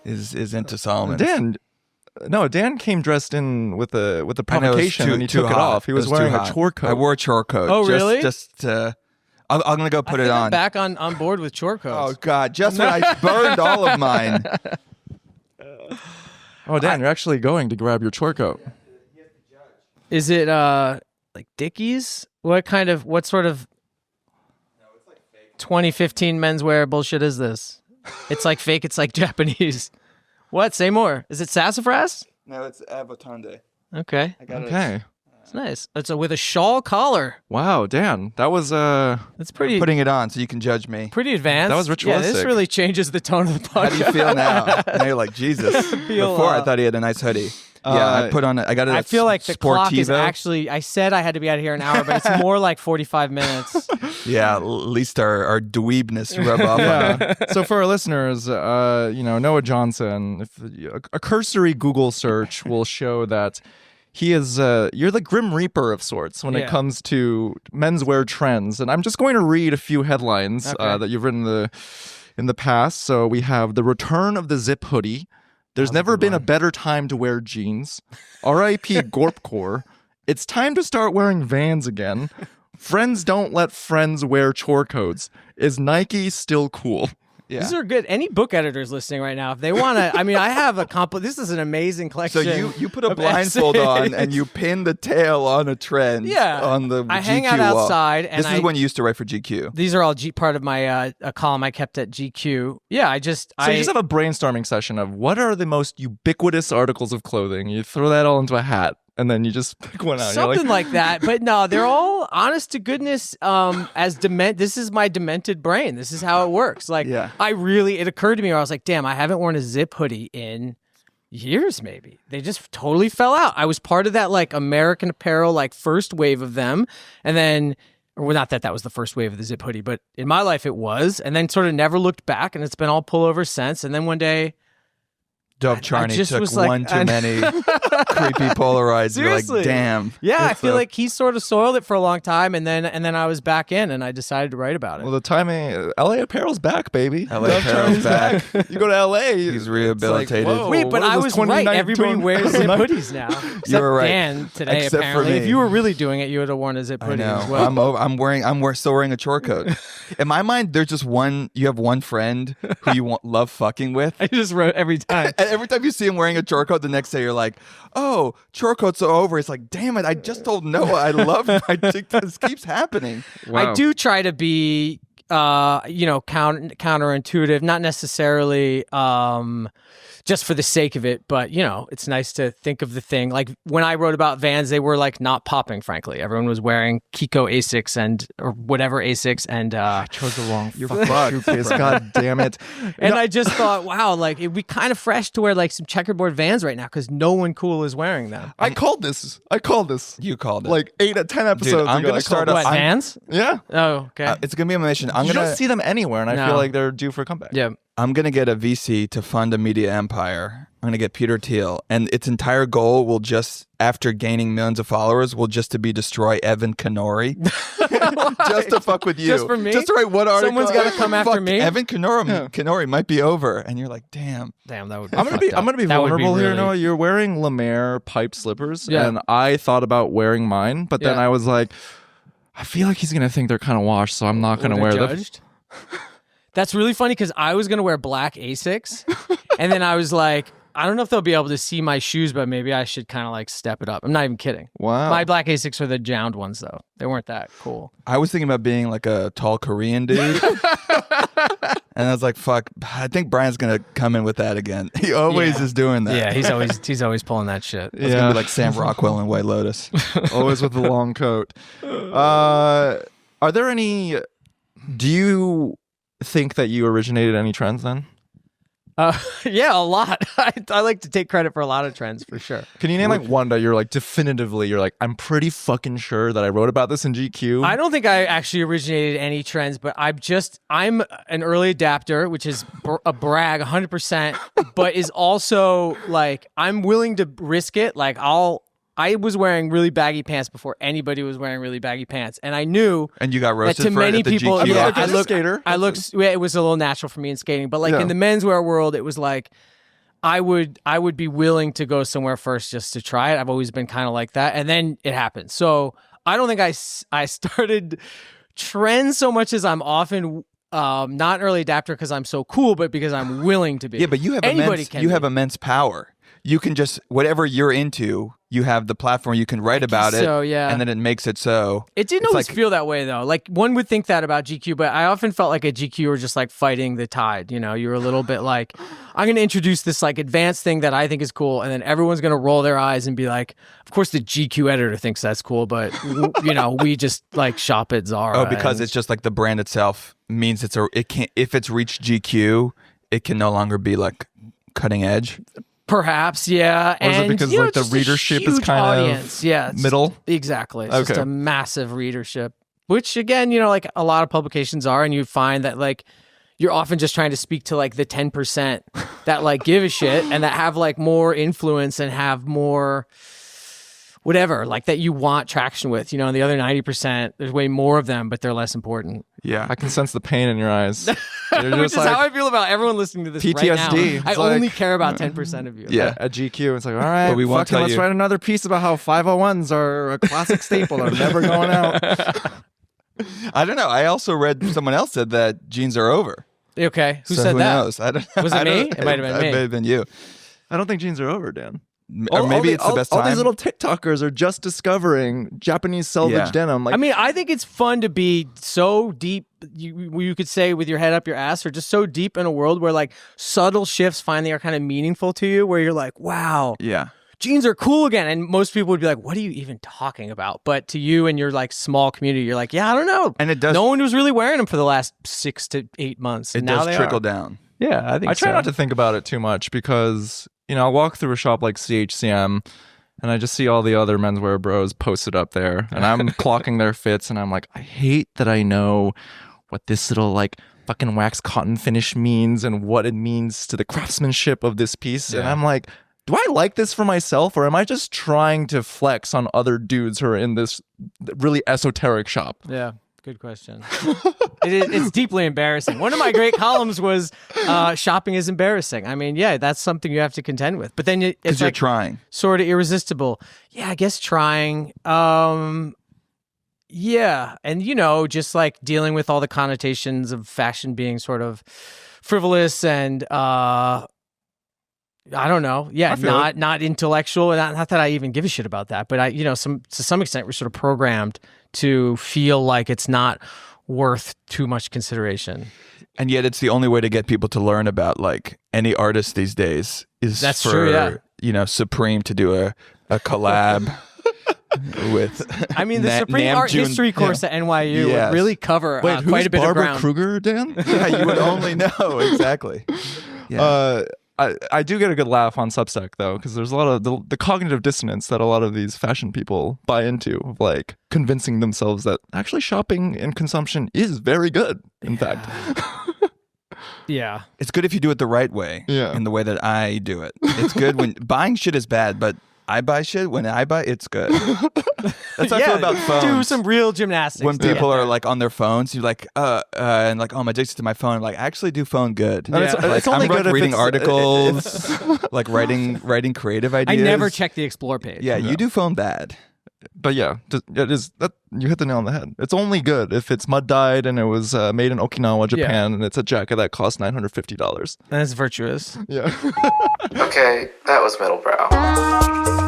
is into Solomon's. Dan came dressed in with a provocation and he took it off. He was wearing a chore coat. I wore a chore coat. Oh, really? I'm going to go put it on. I'm back on board with chore coats. Oh, God. Just when I burned all of mine. Oh, Dan, you're actually going to grab your chore coat. Is it like Dickies? What sort of 2015 menswear bullshit is this? It's like fake. It's like Japanese. What? Say more. Is it sassafras? No, it's Avotande. Okay. I got Okay. It's nice. It's with a shawl collar. Wow, Dan, that was That's pretty. I'm putting it on so you can judge me. Pretty advanced. That was ritualistic. Yeah, this really changes the tone of the podcast. How do you feel now? Now you're like, Jesus. Before I thought he had a nice hoodie. Yeah, I put on it. I got it. I feel like the clock is Sportivo. actually. I said I had to be out of here an hour, but it's more like 45 minutes. Yeah, at least our dweebness rub off on it. So for our listeners, Noah Johnson, if a cursory Google search will show that he is you're the Grim Reaper of sorts when it comes to menswear trends. And I'm just going to read a few headlines that you've written in the past. So we have the return of the zip hoodie. There's never been a better time to wear jeans. R.I.P. Gorpcore. It's time to start wearing Vans again. Friends don't let friends wear chore coats. Is Nike still cool? Yeah. These are good. Any book editors listening right now, if they want to, I have this is an amazing collection. So you put a blindfold on and you pin the tail on a trend on the I GQ hang out wall. outside. And this is when you used to write for GQ. These are all part of my a column I kept at GQ. Yeah, You just have a brainstorming session of what are the most ubiquitous articles of clothing. You throw that all into a hat. And then you just pick one out. Something like that. But no, they're all honest to goodness. This is my demented brain. This is how it works. Like, it occurred to me where I was like, damn, I haven't worn a zip hoodie in years, maybe. They just totally fell out. I was part of that like American Apparel, like first wave of them. And then, well, not that was the first wave of the zip hoodie, but in my life it was. And then sort of never looked back. And it's been all pullover since. And then one day, Dove Charney took was like, one too many creepy Polaroids. Seriously. You're like, damn. Yeah, I feel like he sort of soiled it for a long time, and then I was back in, and I decided to write about it. Well, the timing, LA Apparel's back, baby. LA Apparel's back. You go to LA, He's rehabilitated. Like, wait, but I was right. Everybody wears zip hoodies now. Except You were right. Dan today, Except for apparently. me. If you were really doing it, you would have worn a zip I hoodie know. as well. I'm still wearing a chore coat. In my mind, there's just one. You have one friend who you love fucking with. I just wrote every time. And every time you see him wearing a chore coat, the next day you're like, "Oh, chore coats are over." It's like, damn it! I just told Noah I love him. This keeps happening. Wow. I do try to be, counterintuitive, not necessarily just for the sake of it, but it's nice to think of the thing. Like when I wrote about Vans, they were like not popping. Frankly, everyone was wearing Kiko Asics or whatever Asics, and I chose the wrong fucked. shoecase. God damn it! And I just thought, wow, like it'd be kind of fresh to wear like some checkerboard Vans right now because no one cool is wearing them. I called this. You called it. Like 8 or 10 episodes Dude, I'm ago. gonna start What, Vans? Yeah. Oh, okay. It's gonna be a mission. You don't see them anywhere, and I No. feel like they're due for a comeback. Yeah. I'm going to get a VC to fund a media empire. I'm going to get Peter Thiel. And its entire goal will just, after gaining millions of followers, will just to be destroy Evan Kenori. Just to fuck with you. Just for me? Just to write one article. Someone's gotta come after Fuck, me? Evan Kenori might be over. And you're like, damn. Damn, that would be I'm gonna be That would be vulnerable here, really- Noah. You're wearing Lemaire pipe slippers, Yeah. and I thought about wearing mine, but then Yeah. I was like, I feel like he's gonna think they're kind of washed, so I'm not gonna wear them. judged. That's really funny because I was gonna wear black Asics, and then I was like, I don't know if they'll be able to see my shoes, but maybe I should kind of like step it up. I'm not even kidding. Wow. My black Asics are the jound ones though. They weren't that cool. I was thinking about being like a tall Korean dude. And I was like, fuck, I think Brian's going to come in with that again. He always is doing that. Yeah, he's always pulling that shit. It's going to be like Sam Rockwell in White Lotus. Always with the long coat. Are there any? Do you think that you originated any trends then? Yeah, a lot. I like to take credit for a lot of trends for sure. Can you name like one that you're like definitively? You're like, I'm pretty fucking sure that I wrote about this in GQ. I don't think I actually originated any trends, but I'm an early adapter, which is a brag 100%, but is also like, I'm willing to risk it. Like I was wearing really baggy pants before anybody was wearing really baggy pants. And I knew And you got that roasted to for many it at the people, GQ. yeah, Look, I as a look, skater. it was a little natural for me in skating, but like in the menswear world, it was like, I would be willing to go somewhere first just to try it. I've always been kind of like that, and then it happens. So I don't think I started trends so much as I'm often not an early adapter because I'm so cool, but because I'm willing to be. Yeah, but you have immense power. You can just, whatever you're into, you have the platform, you can write about it, so, yeah. and then it makes it so. It didn't always feel that way, though. Like, one would think that about GQ, but I often felt like at GQ you were just, like, fighting the tide, you know? You were a little bit like, I'm going to introduce this, like, advanced thing that I think is cool, and then everyone's going to roll their eyes and be like, of course the GQ editor thinks that's cool, but, you know, we just, like, shop at Zara. Oh, because it's just, like, the brand itself means if it's reached GQ, it can no longer be, like, cutting edge. Perhaps, yeah. Or is it because like the readership is kind of middle? Exactly. It's just a massive readership, which again, you know, like a lot of publications are, and you find that like you're often just trying to speak to like the 10% that like give a shit and that have like more influence and have more whatever, like that you want traction with, you know, and the other 90%, there's way more of them, but they're less important. Yeah. I can sense the pain in your eyes. Which is how I feel about everyone listening to this PTSD. right now. I only care about 10% of you. Yeah. At GQ, it's like, all right, let's write another piece about how 501s are a classic staple. They're never going out. I don't know. I also read someone else said that jeans are over. Okay. Who said who that? Knows? I don't know. Was it me? It might have been me. It may have been you. I don't think jeans are over, Dan. Or maybe it's the best time. All these little TikTokers are just discovering Japanese selvage denim. Like, I mean, I think it's fun to be so deep, you could say with your head up your ass, or just so deep in a world where like subtle shifts finally are kind of meaningful to you, where you're like, wow, jeans are cool again. And most people would be like, what are you even talking about? But to you and your like small community, you're like, yeah, I don't know. And it does. No one was really wearing them for the last 6 to 8 months. It does trickle down. Yeah, I think I try not to think about it too much because, you know, I'll walk through a shop like CHCM and I just see all the other menswear bros posted up there and I'm clocking their fits and I'm like, I hate that I know what this little like fucking wax cotton finish means and what it means to the craftsmanship of this piece. Yeah. And I'm like, do I like this for myself or am I just trying to flex on other dudes who are in this really esoteric shop? Yeah. Good question. It's deeply embarrassing. One of my great columns was shopping is embarrassing. I mean, yeah, that's something you have to contend with. But then it's you're like trying. Sort of irresistible. Yeah, I guess trying. Yeah. And, you know, just like dealing with all the connotations of fashion being sort of frivolous and I don't know. Yeah, not intellectual. Not that I even give a shit about that. But to some extent, we're sort of programmed to feel like it's not worth too much consideration. And yet it's the only way to get people to learn about like any artist these days is Supreme to do a collab with I mean the Supreme Art History course at NYU would really cover quite a bit Barbara of ground. Kruger, Dan? Yeah, you would only know. Exactly. Yeah. I do get a good laugh on Substack though, because there's a lot of the cognitive dissonance that a lot of these fashion people buy into, of like convincing themselves that actually shopping and consumption is very good. In fact, yeah, it's good if you do it the right way. Yeah, in the way that I do it. It's good when buying shit is bad, but I buy shit. When I buy, it's good. That's how I feel about phones. Do some real gymnastics. When people are like on their phones, you're like, and like, oh, I'm addicted to my phone. I'm like, I actually do phone good. Yeah. It's only good if reading articles, like writing creative ideas. I never check the explore page. Yeah, you do phone bad. But yeah, it is that you hit the nail on the head. It's only good if it's mud dyed and it was made in Okinawa, Japan, and it's a jacket that costs $950. And it's virtuous. Yeah. Okay, that was Middlebrow.